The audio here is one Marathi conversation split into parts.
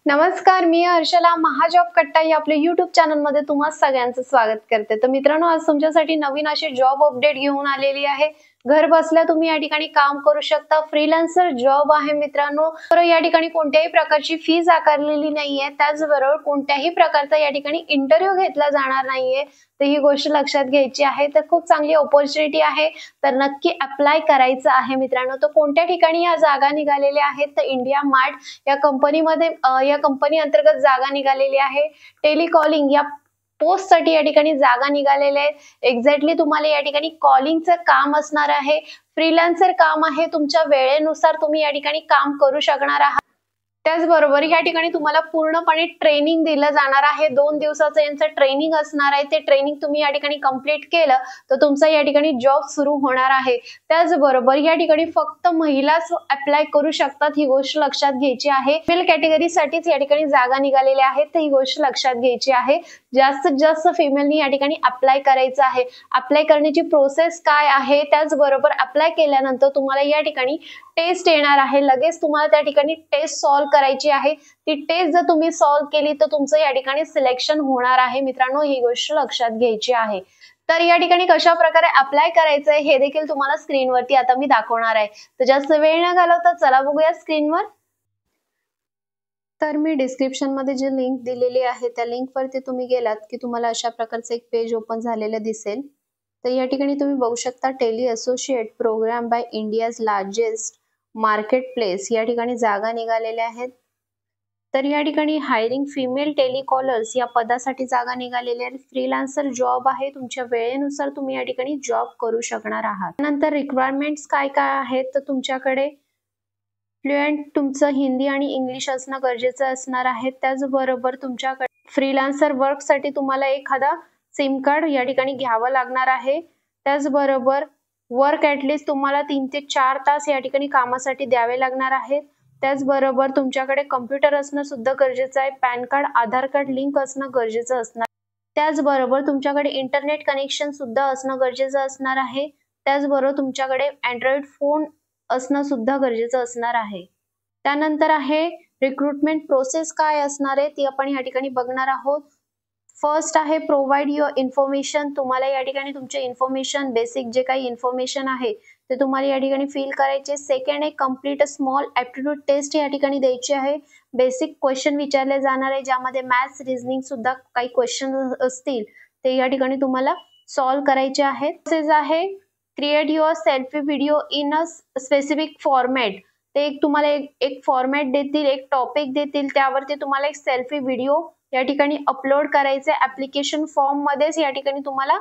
नमस्कार, मी हर्षला महाजॉब कट्टा या आपल्या YouTube चॅनल मध्ये तुम्हा सगळ्यांचं स्वागत करते। तर मित्रांनो, आज तुमच्यासाठी नवीन अशी जॉब अपडेट घेऊन आलेली आहे। घर बसल्या तुम्ही या ठिकाणी काम करू शकता। फ्रीलान्सर जॉब आहे मित्रांनो। तर या ठिकाणी कोणत्याही प्रकारची फीस आकारलेली नाहीये, त्याचबरोबर कोणत्याही प्रकारचा या ठिकाणी इंटरव्ह्यू घेतला जाणार नाहीये। तर ही गोष्ट लक्षात घ्यायची आहे। तर खूप चांगली अपॉर्च्युनिटी आहे, तर नक्की अप्लाय करायचं आहे मित्रांनो। तर कोणत्या ठिकाणी या जागा निघालेल्या आहेत, तर इंडिया मार्ट या कंपनीमध्ये या कंपनी अंतर्गत जागा निघालेली आहे। टेलिकॉलिंग या पोस्ट साठी या ठिकाणी जागा निघालेल्या आहेत। एक्झॅक्टली तुम्हाला या ठिकाणी कॉलिंगचं काम असणार आहे। फ्रीलान्सर काम आहे, तुमच्या वेळेनुसार तुम्ही या ठिकाणी काम करू शकणार आहात। त्याचबरोबर या ठिकाणी तुम्हाला पूर्णपणे ट्रेनिंग दिलं जाणार आहे। 2 दिवसाचं यांचं ट्रेनिंग असणार आहे। ते ट्रेनिंग तुम्ही या ठिकाणी कंप्लीट केलं तर तुमचा या ठिकाणी जॉब सुरू होणार आहे। त्याचबरोबर या ठिकाणी फक्त महिलाच अप्लाय करू शकतात, ही गोष्ट लक्षात घ्यायची आहे। फिमेल कॅटेगरीसाठीच या ठिकाणी जागा निघालेल्या आहेत, तर ही गोष्ट लक्षात घ्यायची आहे। जास्तीत जास्त फिमेलनी या ठिकाणी अप्लाय करायचं आहे। अप्लाय करण्याची प्रोसेस काय आहे, त्याचबरोबर अप्लाय केल्यानंतर तुम्हाला या ठिकाणी टेस्ट येणार आहे। लगेच तुम्हाला त्या ठिकाणी टेस्ट सॉल्व करायची आहे। ती टेस्ट जर तुम्ही सॉल्व केली तर तुमचं या ठिकाणी सिलेक्शन होणार आहे मित्रांनो, ही गोष्ट लक्षात घ्यायची आहे। तर या ठिकाणी कशा प्रकारे अप्लाय करायचंय हे देखील तुम्हाला स्क्रीनवरती आता मी दाखवणार आहे। तर जास्त वेळ न घालवता चला बघूया स्क्रीनवर। तर मी डिस्क्रिप्शन मध्ये जी लिंक दिलेली आहे त्या लिंक वरती तुम्ही गेलात की तुम्हाला अशा प्रकारचं एक पेज ओपन झालेलं दिसेल। तर या ठिकाणी तुम्ही बघू शकता tele associate program by India's largest market place या ठिकाणी जागा निघालेल्या आहेत। तर या ठिकाणी हायरिंग फिमेल टेलिकॉलर्स या पदासाठी जागा निघालेल्या आहेत। फ्रीलान्सर जॉब आहे, तुमच्या वेळेनुसार तुम्ही या ठिकाणी जॉब करू शकणार आहात। नंतर रिक्वायरमेंट्स काय काय आहेत, तर तुमच्याकडे फ्लुएंट तुमचं हिंदी आणि इंग्लिश असणं गरजेचं असणार आहे। त्याचबरोबर तुमच्याकडे फ्रीलान्सर वर्क साठी तुम्हाला एखादा सिम कार्ड या ठिकाणी घ्यावं लागणार आहे। त्याचबरोबर वर्क ॲटलिस्ट तुम्हाला 3 ते 4 तास या ठिकाणी कामासाठी द्यावे लागणार आहेत। त्याचबरोबर तुमच्याकडे कॉम्प्युटर असणं सुद्धा गरजेचं आहे। पॅन कार्ड, आधार कार्ड लिंक असणं गरजेचं असणार। त्याचबरोबर तुमच्याकडे इंटरनेट कनेक्शन सुद्धा असणं गरजेचं असणार आहे। त्याचबरोबर तुमच्याकडे अँड्रॉइड फोन असणं सुद्धा गरजेचं असणार आहे। त्यानंतर आहे रिक्रुटमेंट प्रोसेस काय असणार आहे ती आपण या ठिकाणी बघणार आहोत। फर्स्ट आहे प्रोव्हाइड युअर इन्फॉर्मेशन। तुम्हाला या ठिकाणी तुमचे इन्फॉर्मेशन, बेसिक जे काही इन्फॉर्मेशन आहे ते तुम्हाला या ठिकाणी फिल करायचे। सेकंड आहे complete a small aptitude test या ठिकाणी द्यायची आहे। बेसिक क्वेश्चन विचारले जाणार आहे, ज्यामध्ये मॅथ्स, रिझनिंग सुद्धा काही क्वेश्चन असतील ते या ठिकाणी तुम्हाला सॉल्व करायचे आहेत। तसेच आहे create your selfie video in a specific format. ते तुम्हाला एक फॉर्मॅट देतील, एक टॉपिक देतील, त्यावरती तुम्हाला एक सेल्फी व्हिडिओ या ठिकाणी अपलोड करायचे। ऍप्लिकेशन फॉर्म मध्येच या ठिकाणी तुम्हाला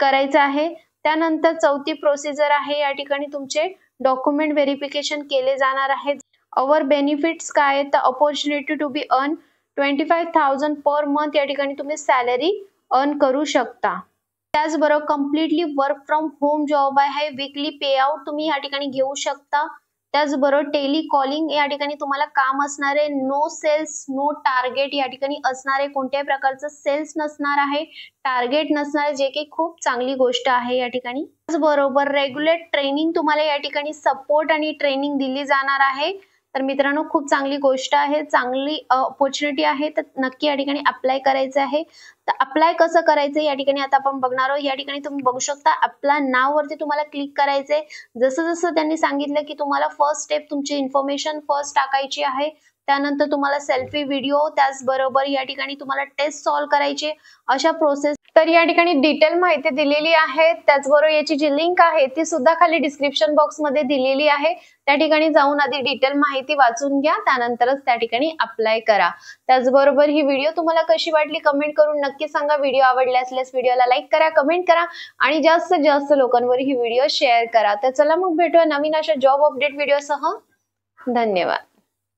करायचं आहे। त्यानंतर चौथी प्रोसिजर आहे, या ठिकाणी तुमचे डॉक्युमेंट व्हेरिफिकेशन केले जाणार आहे। अवर बेनिफिट्स काय आहेत, तर opportunity to be earn 25,000 per month या ठिकाणी तुम्ही सॅलरी अर्न करू शकता। त्याचबरोबर completely work from home job आहे। वीकली पे आउट तुम्ही या ठिकाणी घेऊ शकता। त्याचबरोबर टेलिकॉलिंग या ठिकाणी तुम्हाला काम असणार आहे। नो सेल्स नो टार्गेट या ठिकाणी असणार आहे, कोणत्याही प्रकारचं सेल्स नसणार आहे, टार्गेट नसणार आहे, जे की खूप चांगली गोष्ट आहे या ठिकाणी। त्याचबरोबर रेग्युलर ट्रेनिंग तुम्हाला या ठिकाणी सपोर्ट आणि ट्रेनिंग दिली जाणार आहे। तर मित्रांनो, खूप चांगली गोष्ट आहे, चांगली अपॉर्च्युनिटी आहे, तर नक्की या ठिकाणी अप्लाय करायचं आहे। तर अप्लाय कसं करायचं या ठिकाणी आता आपण बघणार आहोत। या ठिकाणी तुम्ही बघू शकता अप्लाय नाव वरती तुम्हाला क्लिक करायचंय। जसं जसं त्यांनी सांगितलं की तुम्हाला फर्स्ट स्टेप तुमची इन्फॉर्मेशन फर्स्ट टाकायची आहे, त्यानंतर तुम्हाला सेल्फी व्हिडिओ, त्याचबरोबर या ठिकाणी तुम्हाला टेस्ट सॉल्व करायची, अशा प्रोसेस। तर या ठिकाणी डिटेल माहिती दिलेली आहे। त्याचबरोबर याची जी लिंक आहे ती सुद्धा खाली डिस्क्रिप्शन बॉक्स मध्ये दिलेली आहे। त्या ठिकाणी जाऊन आधी डिटेल माहिती वाचून घ्या, त्यानंतरच त्या ठिकाणी अप्लाय करा। त्याचबरोबर ही व्हिडिओ तुम्हाला कशी वाटली कमेंट करून नक्की सांगा। व्हिडिओ आवडला असल्यास व्हिडिओला लाईक करा, कमेंट करा आणि जास्तीत जास्त लोकांवर ही व्हिडिओ शेअर करा। तर चला मग भेटूया नवीन अशा जॉब अपडेट व्हिडिओसह। धन्यवाद।